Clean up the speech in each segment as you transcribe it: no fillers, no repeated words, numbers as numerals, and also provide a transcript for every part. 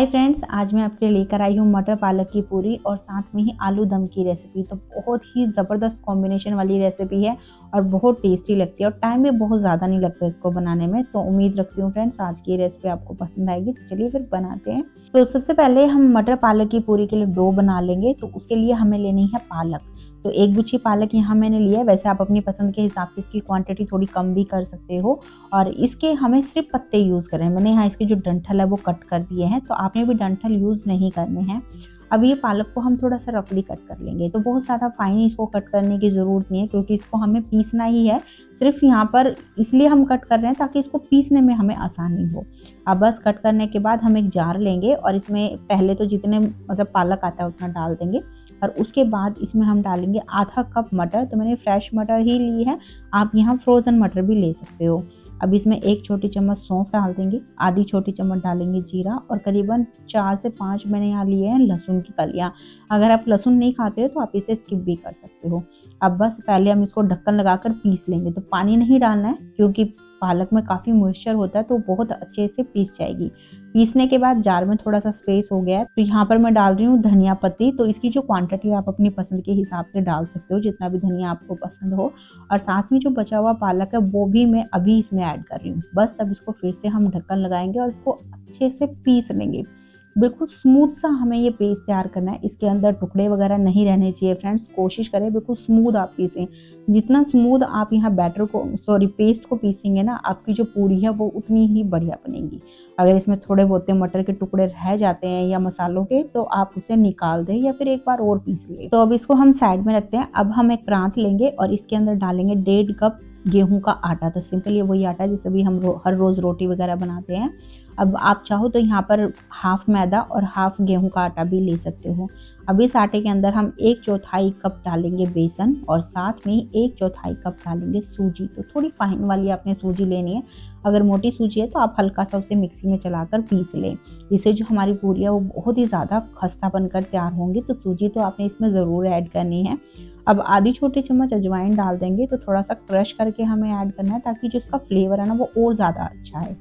Hi friends, आज मैं आपके लिए लेकर आई हूँ मटर पालक की पूरी और साथ में ही आलू दम की रेसिपी। तो बहुत ही ज़बरदस्त कॉम्बिनेशन वाली रेसिपी है और बहुत टेस्टी लगती है और टाइम भी बहुत ज़्यादा नहीं लगता इसको बनाने में। तो उम्मीद रखती हूँ फ्रेंड्स आज की रेसिपी आपको पसंद आएगी। तो चलिए फिर बनाते हैं। तो सबसे पहले हम मटर पालक की पूरी के लिए डो बना लेंगे। तो उसके लिए हमें लेनी है पालक। तो एक गुच्छी पालक यहाँ मैंने लिया है। वैसे आप अपनी पसंद के हिसाब से इसकी क्वांटिटी थोड़ी कम भी कर सकते हो और इसके हमें सिर्फ पत्ते यूज़ करें। मैंने यहाँ इसके जो डंठल है वो कट कर दिए हैं, तो आपने भी डंठल यूज़ नहीं करने हैं। अब ये पालक को हम थोड़ा सा रफली कट कर लेंगे। तो बहुत ज़्यादा फाइन इसको कट करने की ज़रूरत नहीं है क्योंकि इसको हमें पीसना ही है। सिर्फ यहाँ पर इसलिए हम कट कर रहे हैं ताकि इसको पीसने में हमें आसानी हो। अब बस कट करने के बाद हम एक जार लेंगे और इसमें पहले तो जितने पालक आता है उतना डाल देंगे और उसके बाद इसमें हम डालेंगे आधा कप मटर। तो मैंने फ्रेश मटर ही ली है, आप यहाँ फ्रोज़न मटर भी ले सकते हो। अब इसमें एक छोटी चम्मच सौंफ डाल देंगे, आधी छोटी चम्मच डालेंगे जीरा और करीबन 4 से 5 मैंने यहाँ लिए हैं लहसुन की कलियाँ। अगर आप लहसुन नहीं खाते हो तो आप इसे स्किप भी कर सकते हो। अब बस पहले हम इसको ढक्कन लगाकर पीस लेंगे। तो पानी नहीं डालना है क्योंकि पालक में काफ़ी मॉइस्चर होता है, तो बहुत अच्छे से पीस जाएगी। पीसने के बाद जार में थोड़ा सा स्पेस हो गया है, तो यहाँ पर मैं डाल रही हूँ धनिया पत्ती। तो इसकी जो क्वांटिटी आप अपनी पसंद के हिसाब से डाल सकते हो, जितना भी धनिया आपको पसंद हो। और साथ में जो बचा हुआ पालक है वो भी मैं अभी इसमें ऐड कर रही हूँ। बस अब इसको फिर से हम ढक्कन लगाएंगे और इसको अच्छे से पीस लेंगे। बिल्कुल स्मूथ सा हमें ये पेस्ट तैयार करना है। इसके अंदर टुकड़े वगैरह नहीं रहने चाहिए फ्रेंड्स। कोशिश करें बिल्कुल स्मूथ आप पीसें। जितना स्मूथ आप यहाँ पेस्ट को पीसेंगे ना, आपकी जो पूरी है वो उतनी ही बढ़िया बनेगी। अगर इसमें थोड़े बहुत मटर के टुकड़े रह जाते हैं या मसालों के, तो आप उसे निकाल दें या फिर एक बार और पीस लें। तो अब इसको हम साइड में रखते हैं। अब हम एक प्रांत लेंगे और इसके अंदर डालेंगे 1.5 कप गेहूं का आटा। तो सिंपल ये वही आटा जिससे भी हम हर रोज़ रोटी वगैरह बनाते हैं। अब आप चाहो तो यहाँ पर हाफ मैदा और हाफ गेहूं का आटा भी ले सकते हो। अब इस आटे के अंदर हम 1/4 कप डालेंगे बेसन और साथ में 1/4 कप डालेंगे सूजी। तो थोड़ी फाइन वाली आपने सूजी लेनी है। अगर मोटी सूजी है तो आप हल्का सा उसे मिक्सी में चलाकर पीस लें। इससे जो हमारी पूरी है वो बहुत ही ज़्यादा खस्ता बनकर तैयार होंगी। तो सूजी तो आपने इसमें ज़रूर ऐड करनी है। अब आधी छोटी चम्मच अजवाइन डाल देंगे। तो थोड़ा सा क्रश करके हमें ऐड करना है ताकि जो इसका फ्लेवर है ना वो और ज़्यादा अच्छा है।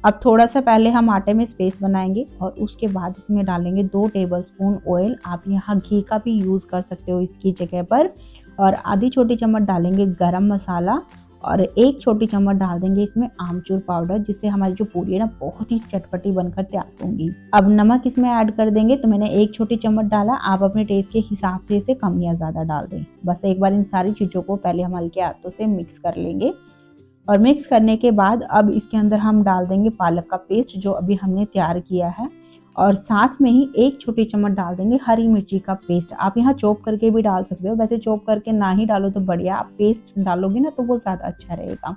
अब थोड़ा सा पहले हम आटे में स्पेस बनाएंगे और उसके बाद इसमें डालेंगे 2 टेबलस्पून ऑयल। आप यहाँ घी का भी यूज़ कर सकते हो इसकी जगह पर। और आधी छोटी चम्मच डालेंगे गरम मसाला और 1 छोटी चम्मच डाल देंगे इसमें आमचूर पाउडर, जिससे हमारी जो पूरी है ना बहुत ही चटपटी बनकर तैयार होंगी। अब नमक इसमें ऐड कर देंगे। तो मैंने 1 छोटी चम्मच डाला, आप अपने टेस्ट के हिसाब से इसे कम या ज़्यादा डाल दें। बस एक बार इन सारी चीज़ों को पहले हम हल्के हाथों से मिक्स कर लेंगे और मिक्स करने के बाद अब इसके अंदर हम डाल देंगे पालक का पेस्ट जो अभी हमने तैयार किया है और साथ में ही 1 छोटी चम्मच डाल देंगे हरी मिर्ची का पेस्ट। आप यहाँ चॉप करके भी डाल सकते हो, वैसे चॉप करके ना ही डालो तो बढ़िया, आप पेस्ट डालोगे ना तो वो ज़्यादा अच्छा रहेगा।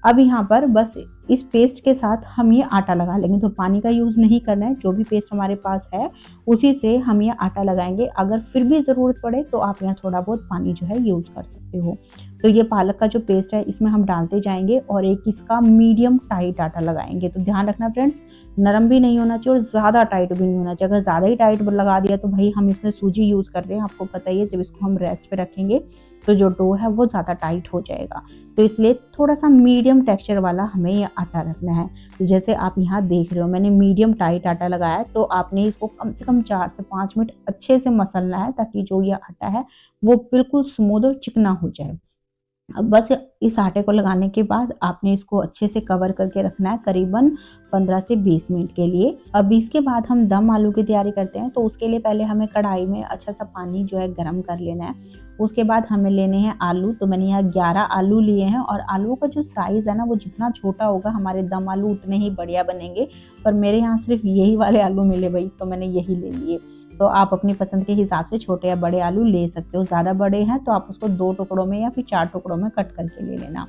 अब यहाँ पर बस इस पेस्ट के साथ हम ये आटा लगा लेंगे। तो पानी का यूज़ नहीं करना है, जो भी पेस्ट हमारे पास है उसी से हम ये आटा लगाएंगे। अगर फिर भी ज़रूरत पड़े तो आप यहाँ थोड़ा बहुत पानी जो है यूज़ कर सकते हो। तो ये पालक का जो पेस्ट है इसमें हम डालते जाएंगे और एक इसका मीडियम टाइट आटा लगाएंगे। तो ध्यान रखना फ्रेंड्स, नरम भी नहीं होना चाहिए और ज़्यादा टाइट भी नहीं होना चाहिए। अगर ज़्यादा ही टाइट लगा दिया तो भाई हम इसमें सूजी यूज़ कर रहे हैं, आपको पता ही है। जब इसको हम रेस्ट पे रखेंगे तो जो डो है वो ज़्यादा टाइट हो जाएगा। तो इसलिए थोड़ा सा मीडियम टेक्सचर वाला हमें ये आटा रखना है। तो जैसे आप यहाँ देख रहे हो मैंने मीडियम टाइट आटा लगाया है। तो आपने इसको कम से कम 4 से 5 मिनट अच्छे से मसलना है ताकि जो ये आटा है वो बिल्कुल स्मूथ और चिकना हो जाए। अब बस इस आटे को लगाने के बाद आपने इसको अच्छे से कवर करके रखना है करीबन 15 से 20 मिनट के लिए। अब इसके बाद हम दम आलू की तैयारी करते हैं। तो उसके लिए पहले हमें कढ़ाई में अच्छा सा पानी जो है गर्म कर लेना है। उसके बाद हमें लेने हैं आलू। तो मैंने यहाँ 11 आलू लिए हैं और आलू का जो साइज़ है ना वो जितना छोटा होगा हमारे दम आलू उतने ही बढ़िया बनेंगे। पर मेरे यहाँ सिर्फ यही वाले आलू मिले भाई, तो मैंने यही ले लिए। तो आप अपनी पसंद के हिसाब से छोटे या बड़े आलू ले सकते हो। ज़्यादा बड़े हैं तो आप उसको 2 टुकड़ों में या फिर 4 टुकड़ों में कट करके ले लेना।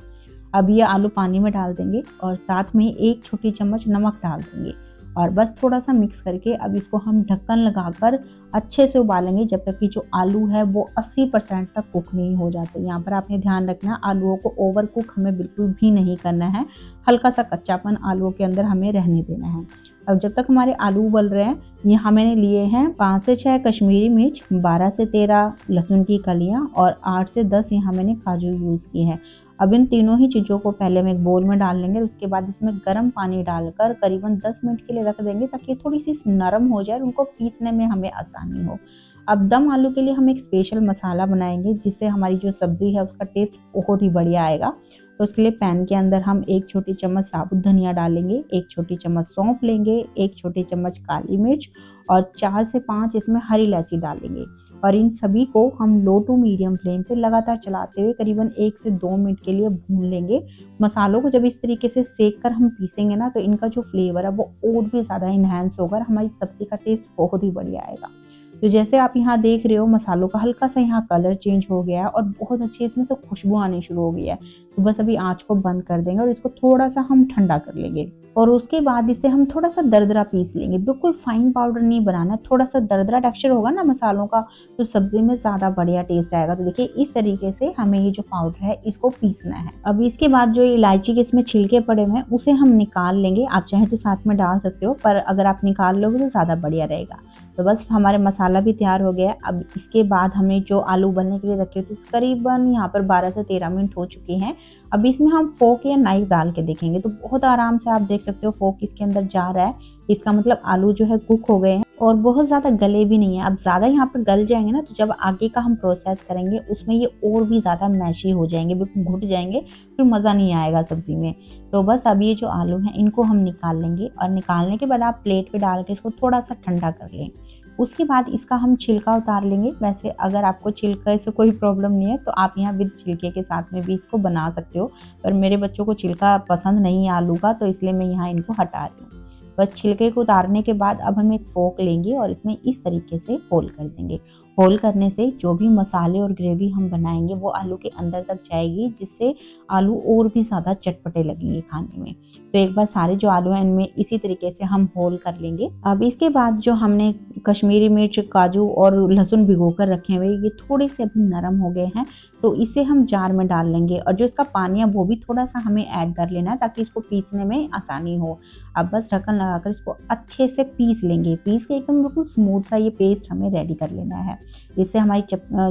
अब ये आलू पानी में डाल देंगे और साथ में 1 छोटी चम्मच नमक डाल देंगे और बस थोड़ा सा मिक्स करके अब इसको हम ढक्कन लगाकर अच्छे से उबालेंगे जब तक कि जो आलू है वो 80% तक कुक नहीं हो जाते। यहाँ पर आपने ध्यान रखना, आलूओं को ओवर कुक हमें बिल्कुल भी नहीं करना है। हल्का सा कच्चापन आलूओं के अंदर हमें रहने देना है। अब जब तक हमारे आलू उबल रहे हैं, यहाँ मैंने लिए हैं 5 से 6 कश्मीरी मिर्च, 12 से 13 लहसुन की कलियाँ और 8 से 10 यहाँ मैंने काजू यूज़ किए हैं। अब इन तीनों ही चीज़ों को पहले हम एक बोल में डाल लेंगे, उसके बाद इसमें गर्म पानी डालकर करीबन 10 मिनट के लिए रख देंगे ताकि थोड़ी सी नरम हो जाए और उनको पीसने में हमें आसानी हो। अब दम आलू के लिए हम एक स्पेशल मसाला बनाएंगे जिससे हमारी जो सब्ज़ी है उसका टेस्ट बहुत ही बढ़िया आएगा। तो उसके लिए पैन के अंदर हम 1 छोटी चम्मच साबुत धनिया डालेंगे, 1 छोटी चम्मच सौंफ लेंगे, 1 छोटी चम्मच काली मिर्च और 4 से 5 इसमें हरी इलायची डालेंगे और इन सभी को हम लो टू मीडियम फ्लेम पे लगातार चलाते हुए करीबन 1 से 2 मिनट के लिए भून लेंगे। मसालों को जब इस तरीके से सेक कर हम पीसेंगे ना तो इनका जो फ्लेवर है वो और भी ज़्यादा इन्हेंस होगा और हमारी सब्ज़ी का टेस्ट बहुत ही बढ़िया आएगा। तो जैसे आप यहाँ देख रहे हो मसालों का हल्का सा यहाँ कलर चेंज हो गया है और बहुत अच्छी इसमें से खुशबू आनी शुरू हो गई है। तो बस अभी आँच को बंद कर देंगे और इसको थोड़ा सा हम ठंडा कर लेंगे और उसके बाद इसे हम थोड़ा सा दरदरा पीस लेंगे। बिल्कुल फाइन पाउडर नहीं बनाना, थोड़ा सा दरदरा टेक्सचर होगा ना मसालों का तो सब्जी में ज़्यादा बढ़िया टेस्ट आएगा। तो देखिए इस तरीके से हमें ये जो पाउडर है इसको पीसना है। अब इसके बाद जो इलायची के इसमें छिलके पड़े हुए हैं उसे हम निकाल लेंगे। आप चाहे तो साथ में डाल सकते हो पर अगर आप निकाल लोगे तो ज़्यादा बढ़िया रहेगा। तो बस हमारे मसाला भी तैयार हो गया है। अब इसके बाद हमने जो आलू बनने के लिए रखे थे करीबन यहाँ पर 12 से 13 मिनट हो चुके हैं। अब इसमें हम फोक या नाइफ डाल के देखेंगे तो बहुत आराम से आप देख सकते हो फोक इसके अंदर जा रहा है। इसका मतलब आलू जो है कुक हो गए हैं और बहुत ज़्यादा गले भी नहीं है। अब ज़्यादा यहाँ पर गल जाएंगे ना तो जब आगे का हम प्रोसेस करेंगे उसमें ये और भी ज़्यादा मैशी हो जाएंगे, बिल्कुल घुट जाएंगे, फिर मज़ा नहीं आएगा सब्ज़ी में। तो बस अब ये जो आलू हैं इनको हम निकाल लेंगे और निकालने के बाद आप प्लेट पे डाल के इसको थोड़ा सा ठंडा कर लें। उसके बाद इसका हम छिलका उतार लेंगे। वैसे अगर आपको छिलके से कोई प्रॉब्लम नहीं है तो आप यहाँ विद छिलके के साथ में भी इसको बना सकते हो, पर मेरे बच्चों को छिलका पसंद नहीं है आलू का तो इसलिए मैं यहाँ इनको हटा रही हूँ। बस छिलके को उतारने के बाद अब हम एक फोक लेंगे और इसमें इस तरीके से होल कर देंगे। होल करने से जो भी मसाले और ग्रेवी हम बनाएंगे वो आलू के अंदर तक जाएगी जिससे आलू और भी ज़्यादा चटपटे लगेंगे खाने में। तो एक बार सारे जो आलू हैं इनमें इसी तरीके से हम होल कर लेंगे। अब इसके बाद जो हमने कश्मीरी मिर्च, काजू और लहसुन भिगो कर रखे हुए ये थोड़े से अभी नरम हो गए हैं तो इसे हम जार में डाल लेंगे और जो इसका पानी है वो भी थोड़ा सा हमें ऐड कर लेना है ताकि इसको पीसने में आसानी हो। अब बस ढक्कन लगाकर इसको अच्छे से पीस लेंगे। पीस के एकदम बिल्कुल स्मूथ सा ये पेस्ट हमें रेडी कर लेना है। इससे हमारी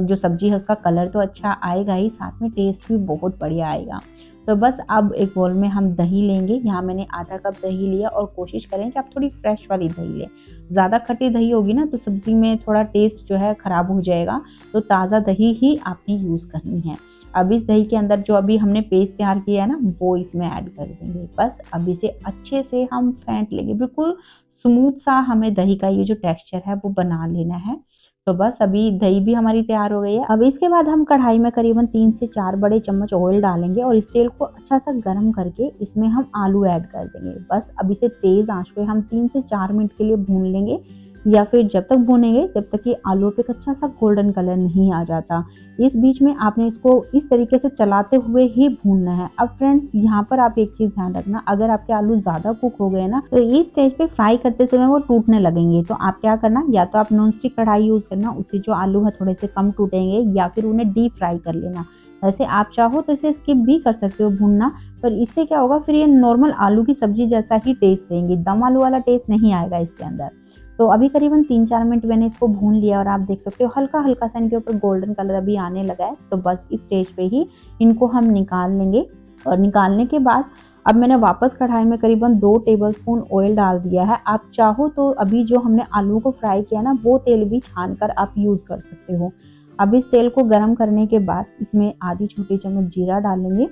जो सब्जी है उसका कलर तो अच्छा आएगा ही, साथ में टेस्ट भी बहुत बढ़िया आएगा। तो बस अब एक बोल में हम दही लेंगे। यहाँ मैंने आधा कप दही लिया और कोशिश करें कि आप थोड़ी फ्रेश वाली दही लें। ज़्यादा खट्टी दही होगी ना तो सब्ज़ी में थोड़ा टेस्ट जो है ख़राब हो जाएगा, तो ताज़ा दही ही आपने यूज़ करनी है। अब इस दही के अंदर जो अभी हमने पेस्ट तैयार किया है ना वो इसमें ऐड कर देंगे। बस अब इसे अच्छे से हम फेंट लेंगे, बिल्कुल स्मूथ सा हमें दही का ये जो टेक्सचर है वो बना लेना है। तो बस अभी दही भी हमारी तैयार हो गई है। अब इसके बाद हम कढ़ाई में करीबन 3 से 4 बड़े चम्मच ऑयल डालेंगे और इस तेल को अच्छा सा गर्म करके इसमें हम आलू ऐड कर देंगे। बस अब इसे तेज़ आंच पे हम 3 से 4 मिनट के लिए भून लेंगे या फिर जब तक भूनेंगे जब तक कि आलू पे अच्छा सा गोल्डन कलर नहीं आ जाता। इस बीच में आपने इसको इस तरीके से चलाते हुए ही भूनना है। अब फ्रेंड्स यहाँ पर आप एक चीज़ ध्यान रखना, अगर आपके आलू ज़्यादा कुक हो गए ना तो इस स्टेज पे फ्राई करते समय वो टूटने लगेंगे। तो आप क्या करना, या तो आप नॉन स्टिक कढ़ाई यूज़ करना, उससे जो आलू है थोड़े से कम टूटेंगे, या फिर उन्हें डीप फ्राई कर लेना। वैसे आप चाहो तो इसे स्किप भी कर सकते हो भूनना, पर इससे क्या होगा फिर ये नॉर्मल आलू की सब्जी जैसा ही टेस्ट देंगी, दम आलू वाला टेस्ट नहीं आएगा इसके अंदर। तो अभी करीबन 3-4 मिनट मैंने इसको भून लिया और आप देख सकते हो हल्का हल्का सा इनके ऊपर गोल्डन कलर अभी आने लगा है। तो बस इस स्टेज पे ही इनको हम निकाल लेंगे और निकालने के बाद अब मैंने वापस कढ़ाई में करीबन 2 टेबलस्पून ऑयल डाल दिया है। आप चाहो तो अभी जो हमने आलू को फ्राई किया ना वो तेल भी छान कर आप यूज़ कर सकते हो। अब इस तेल को गर्म करने के बाद इसमें आधी छोटी चम्मच जीरा डालेंगे,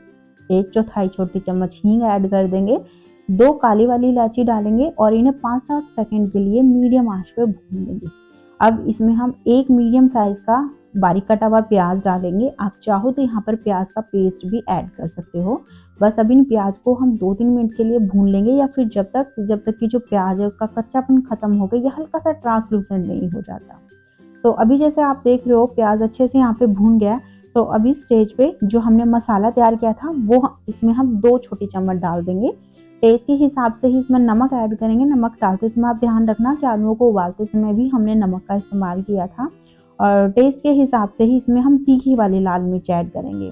1/4 छोटी चम्मच हींग ऐड कर देंगे, 2 काली वाली इलायची डालेंगे और इन्हें 5-7 सेकंड के लिए मीडियम आंच पे भून लेंगे। अब इसमें हम एक मीडियम साइज का बारीक कटा हुआ प्याज डालेंगे। आप चाहो तो यहाँ पर प्याज का पेस्ट भी ऐड कर सकते हो। बस अब इन प्याज को हम 2-3 मिनट के लिए भून लेंगे या फिर जब तक कि जो प्याज है उसका कच्चापन खत्म हो गया या हल्का सा ट्रांसलूसेंट नहीं हो जाता। तो अभी जैसे आप देख रहे हो प्याज अच्छे से यहाँ पे भून गया। तो अभी स्टेज पे जो हमने मसाला तैयार किया था वो इसमें हम 2 छोटी चम्मच डाल देंगे। टेस्ट के हिसाब से ही इसमें नमक ऐड करेंगे। नमक डालते समय आप ध्यान रखना कि आलूओं को उबालते समय भी हमने नमक का इस्तेमाल किया था। और टेस्ट के हिसाब से ही इसमें हम तीखी वाली लाल मिर्च ऐड करेंगे।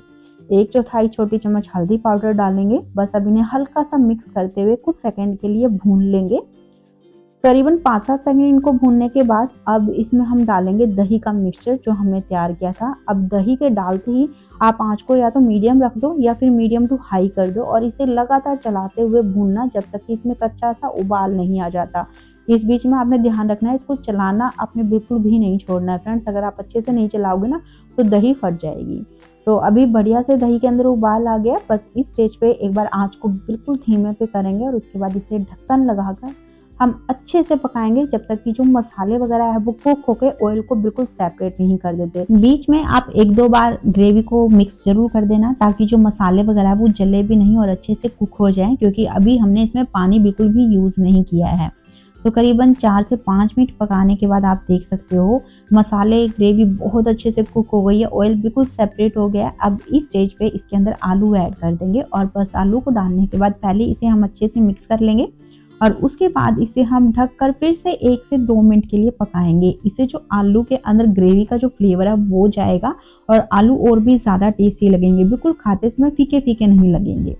1/4 छोटी चम्मच हल्दी पाउडर डालेंगे। बस अब इन्हें हल्का सा मिक्स करते हुए कुछ सेकंड के लिए भून लेंगे। करीबन 5-7 सेकंड इनको भूनने के बाद अब इसमें हम डालेंगे दही का मिक्सचर जो हमने तैयार किया था। अब दही के डालते ही आप आँच को या तो मीडियम रख दो या फिर मीडियम टू हाई कर दो और इसे लगातार चलाते हुए भूनना जब तक कि इसमें कच्चा सा उबाल नहीं आ जाता। इस बीच में आपने ध्यान रखना है, इसको चलाना आपने बिल्कुल भी नहीं छोड़ना है फ्रेंड्स। अगर आप अच्छे से नहीं चलाओगे ना तो दही फट जाएगी। तो अभी बढ़िया से दही के अंदर उबाल आ गया। बस इस स्टेज पे एक बार आँच को बिल्कुल धीमे पे करेंगे और उसके बाद इसे ढक्कन लगाकर हम अच्छे से पकाएंगे जब तक कि जो मसाले वगैरह है वो कुक होके ऑयल को बिल्कुल सेपरेट नहीं कर देते। बीच में आप 1-2 बार ग्रेवी को मिक्स जरूर कर देना ताकि जो मसाले वगैरह है वो जले भी नहीं और अच्छे से कुक हो जाए, क्योंकि अभी हमने इसमें पानी बिल्कुल भी यूज नहीं किया है। तो करीबन 4 से 5 मिनट पकाने के बाद आप देख सकते हो मसाले ग्रेवी बहुत अच्छे से कुक हो गई है, ऑयल बिल्कुल सेपरेट हो गया है। अब इस स्टेज पे इसके अंदर आलू ऐड कर देंगे और बस आलू को डालने के बाद पहले इसे हम अच्छे से मिक्स कर लेंगे और उसके बाद इसे हम ढककर फिर से 1 से 2 मिनट के लिए पकाएंगे। इससे जो आलू के अंदर ग्रेवी का जो फ्लेवर है वो जाएगा और आलू और भी ज़्यादा टेस्टी लगेंगे, बिल्कुल खाते समय फीके फीके नहीं लगेंगे।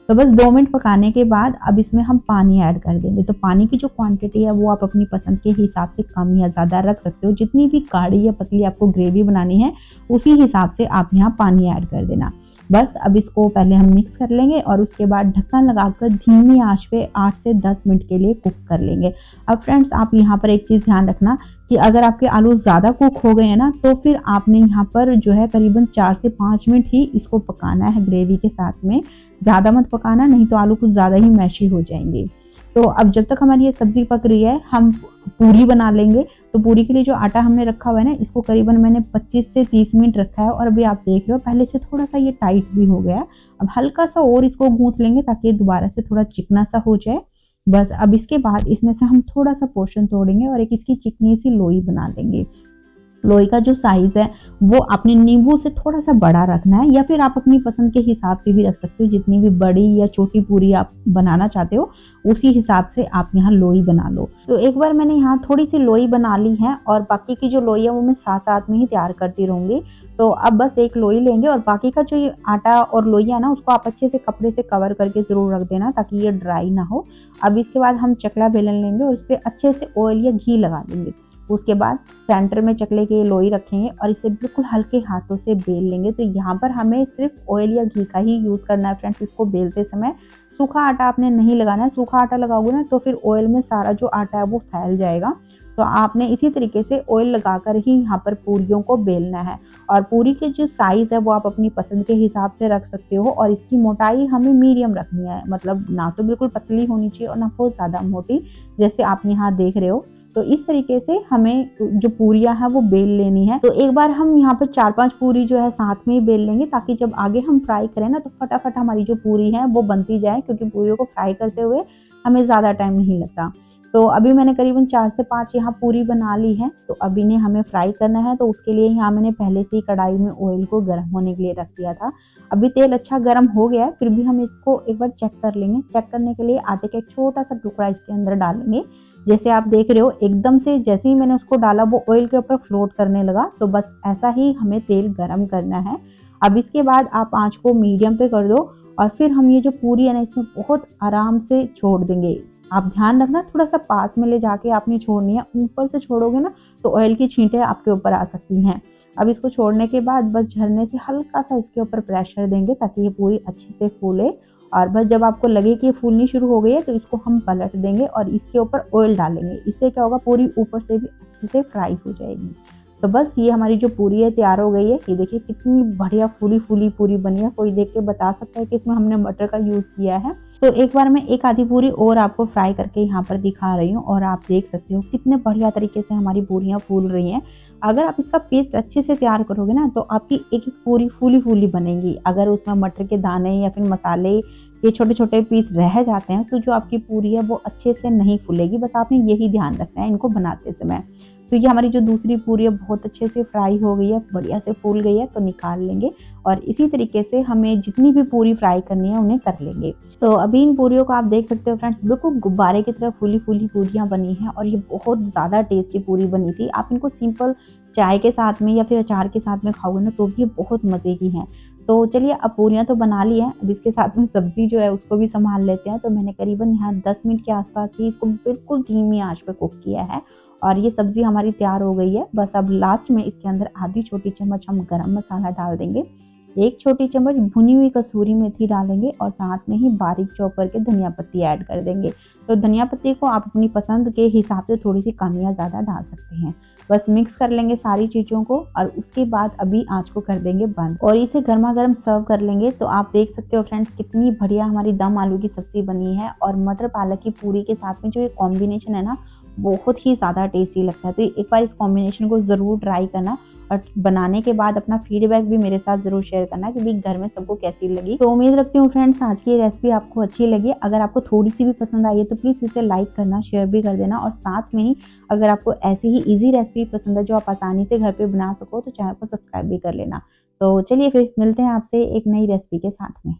तो बस 2 मिनट पकाने के बाद अब इसमें हम पानी ऐड कर देंगे। तो पानी की जो क्वांटिटी है वो आप अपनी पसंद के हिसाब से कम या ज़्यादा रख सकते हो। जितनी भी गाढ़ी या पतली आपको ग्रेवी बनानी है उसी हिसाब से आप यहाँ पानी ऐड कर देना। बस अब इसको पहले हम मिक्स कर लेंगे और उसके बाद ढक्कन लगाकर धीमी आंच पे 8 से 10 मिनट के लिए कुक कर लेंगे। अब फ्रेंड्स आप यहाँ पर एक चीज़ ध्यान रखना कि अगर आपके आलू ज़्यादा कुक हो गए हैं ना तो फिर आपने यहाँ पर जो है करीबन 4 से 5 मिनट ही इसको पकाना है ग्रेवी के साथ में, ज़्यादा मत पकाना, नहीं तो आलू कुछ ज़्यादा ही मैशी हो जाएंगे। तो अब जब तक हमारी ये सब्जी पक रही है हम पूरी बना लेंगे। तो पूरी के लिए जो आटा हमने रखा हुआ है ना इसको करीबन मैंने 25 से 30 मिनट रखा है और अभी आप देख रहे हो पहले से थोड़ा सा ये टाइट भी हो गया है। अब हल्का सा और इसको गूंथ लेंगे ताकि दोबारा से थोड़ा चिकना सा हो जाए। बस अब इसके बाद इसमें से हम थोड़ा सा पोर्शन तोड़ेंगे और एक इसकी चिकनी सी लोई बना लेंगे। लोई का जो साइज़ है वो आपने नींबू से थोड़ा सा बड़ा रखना है या फिर आप अपनी पसंद के हिसाब से भी रख सकते हो। जितनी भी बड़ी या छोटी पूरी आप बनाना चाहते हो उसी हिसाब से आप यहाँ लोई बना लो। तो एक बार मैंने यहाँ थोड़ी सी लोई बना ली है और बाकी की जो लोई है वो मैं साथ साथ में ही तैयार करती रहूँगी। तो अब बस एक लोई लेंगे और बाकी का जो ये आटा और लोई है ना उसको आप अच्छे से कपड़े से कवर करके ज़रूर रख देना ताकि ये ड्राई ना हो। अब इसके बाद हम चकला बेलन लेंगे और उस पर अच्छे से ऑयल या घी लगा देंगे। उसके बाद सेंटर में चकले की लोई रखेंगे और इसे बिल्कुल हल्के हाथों से बेल लेंगे। तो यहाँ पर हमें सिर्फ ऑयल या घी का ही यूज़ करना है फ्रेंड्स। इसको बेलते समय सूखा आटा आपने नहीं लगाना है, सूखा आटा लगाओगे ना तो फिर ऑयल में सारा जो आटा है वो फैल जाएगा। तो आपने इसी तरीके से ऑयल लगाकर ही यहाँ पर पूरियों को बेलना है और पूरी के जो साइज़ है वो आप अपनी पसंद के हिसाब से रख सकते हो और इसकी मोटाई हमें मीडियम रखनी है, मतलब ना तो बिल्कुल पतली होनी चाहिए और ना बहुत ज़्यादा मोटी, जैसे आप यहाँ देख रहे हो। तो इस तरीके से हमें जो पूरियां हैं वो बेल लेनी है। तो एक बार हम यहाँ पर 4-5 पूरी जो है साथ में ही बेल लेंगे ताकि जब आगे हम फ्राई करें ना तो फटाफट हमारी जो पूरी है वो बनती जाए, क्योंकि पूरियों को फ्राई करते हुए हमें ज़्यादा टाइम नहीं लगता। तो अभी मैंने करीबन 4 से 5 यहाँ पूरी बना ली है। तो अभी ने हमें फ्राई करना है, तो उसके लिए यहाँ मैंने पहले से ही कढ़ाई में ऑयल को गर्म होने के लिए रख दिया था। अभी तेल अच्छा गर्म हो गया है, फिर भी हम इसको एक बार चेक कर लेंगे। चेक करने के लिए आटे का एक छोटा सा टुकड़ा इसके अंदर डालेंगे। जैसे आप देख रहे हो एकदम से जैसे ही मैंने उसको डाला वो ऑयल के ऊपर फ्लोट करने लगा। तो बस ऐसा ही हमें तेल गर्म करना है। अब इसके बाद आप आँच को मीडियम पे कर दो और फिर हम ये जो पूरी है ना इसमें बहुत आराम से छोड़ देंगे। आप ध्यान रखना थोड़ा सा पास में ले जाके आपने छोड़नी है, ऊपर से छोड़ोगे ना तो ऑयल की छींटें आपके ऊपर आ सकती हैं। अब इसको छोड़ने के बाद बस झरने से हल्का सा इसके ऊपर प्रेशर देंगे ताकि ये पूरी अच्छे से फूले और बस जब आपको लगे कि ये फूलनी शुरू हो गई है तो इसको हम पलट देंगे और इसके ऊपर ऑयल डालेंगे। इससे क्या होगा, पूरी ऊपर से भी अच्छे से फ्राई हो जाएगी। तो बस ये हमारी जो पूरी है तैयार हो गई है। ये देखिए कितनी बढ़िया फूली फूली पूरी बनी है। कोई देख के बता सकता है कि इसमें हमने मटर का यूज़ किया है। तो एक बार मैं एक आधी पूरी और आपको फ्राई करके यहाँ पर दिखा रही हूँ और आप देख सकते हो कितने बढ़िया तरीके से हमारी पूरियाँ फूल रही हैं। अगर आप इसका पेस्ट अच्छे से तैयार करोगे ना तो आपकी एक एक पूरी फूली फूली बनेगी। अगर उसमें मटर के दाने या फिर मसाले के छोटे छोटे पीस रह जाते हैं तो जो आपकी पूरी है वो अच्छे से नहीं फूलेगी। बस आपने यही ध्यान रखना है इनको बनाते समय। तो ये हमारी जो दूसरी पूरी है बहुत अच्छे से फ्राई हो गई है, बढ़िया से फूल गई है। तो निकाल लेंगे और इसी तरीके से हमें जितनी भी पूरी फ्राई करनी है उन्हें कर लेंगे। तो अभी इन पूरियों को आप देख सकते हो फ्रेंड्स, बिल्कुल गुब्बारे की तरह फूली फूली पूरियाँ बनी हैं और ये बहुत ज़्यादा टेस्टी पूरी बनी थी। आप इनको सिंपल चाय के साथ में या फिर अचार के साथ में खाओगे ना तो भी ये बहुत मज़े की हैं। तो चलिए अब पूरियाँ तो बना ली हैं, अब इसके साथ में सब्ज़ी जो है उसको भी सँभाल लेते हैं। तो मैंने करीबन यहाँ 10 मिनट के आस-पास ही इसको बिल्कुल धीमी आँच पे कुक किया है और ये सब्ज़ी हमारी तैयार हो गई है। बस अब लास्ट में इसके अंदर आधी छोटी चम्मच हम गरम मसाला डाल देंगे, 1 छोटी चम्मच भुनी हुई कसूरी मेथी डालेंगे और साथ में ही बारीक चॉप करके धनिया पत्ती ऐड कर देंगे। तो धनिया पत्ती को आप अपनी पसंद के हिसाब से थोड़ी-सी कम या ज़्यादा डाल सकते हैं। बस मिक्स कर लेंगे सारी चीज़ों को और उसके बाद अभी आँच को कर देंगे बंद और इसे गरमा-गरम सर्व कर लेंगे। तो आप देख सकते हो फ्रेंड्स कितनी बढ़िया हमारी दम आलू की सब्ज़ी बनी है और मटर पालक की पूरी के साथ में जो ये कॉम्बिनेशन है ना, बहुत ही ज़्यादा टेस्टी लगता है। तो एक बार इस कॉम्बिनेशन को ज़रूर ट्राई करना और बनाने के बाद अपना फीडबैक भी मेरे साथ ज़रूर शेयर करना कि भाई घर में सबको कैसी लगी। तो उम्मीद रखती हूँ फ्रेंड्स आज की रेसिपी आपको अच्छी लगी। अगर आपको थोड़ी सी भी पसंद आई है तो प्लीज़ इसे लाइक करना, शेयर भी कर देना और साथ में ही अगर आपको ऐसी ही ईज़ी रेसिपी पसंद है जो आप आसानी से घर पे बना सको तो चैनल को सब्सक्राइब भी कर लेना। तो चलिए फिर मिलते हैं आपसे एक नई रेसिपी के साथ में।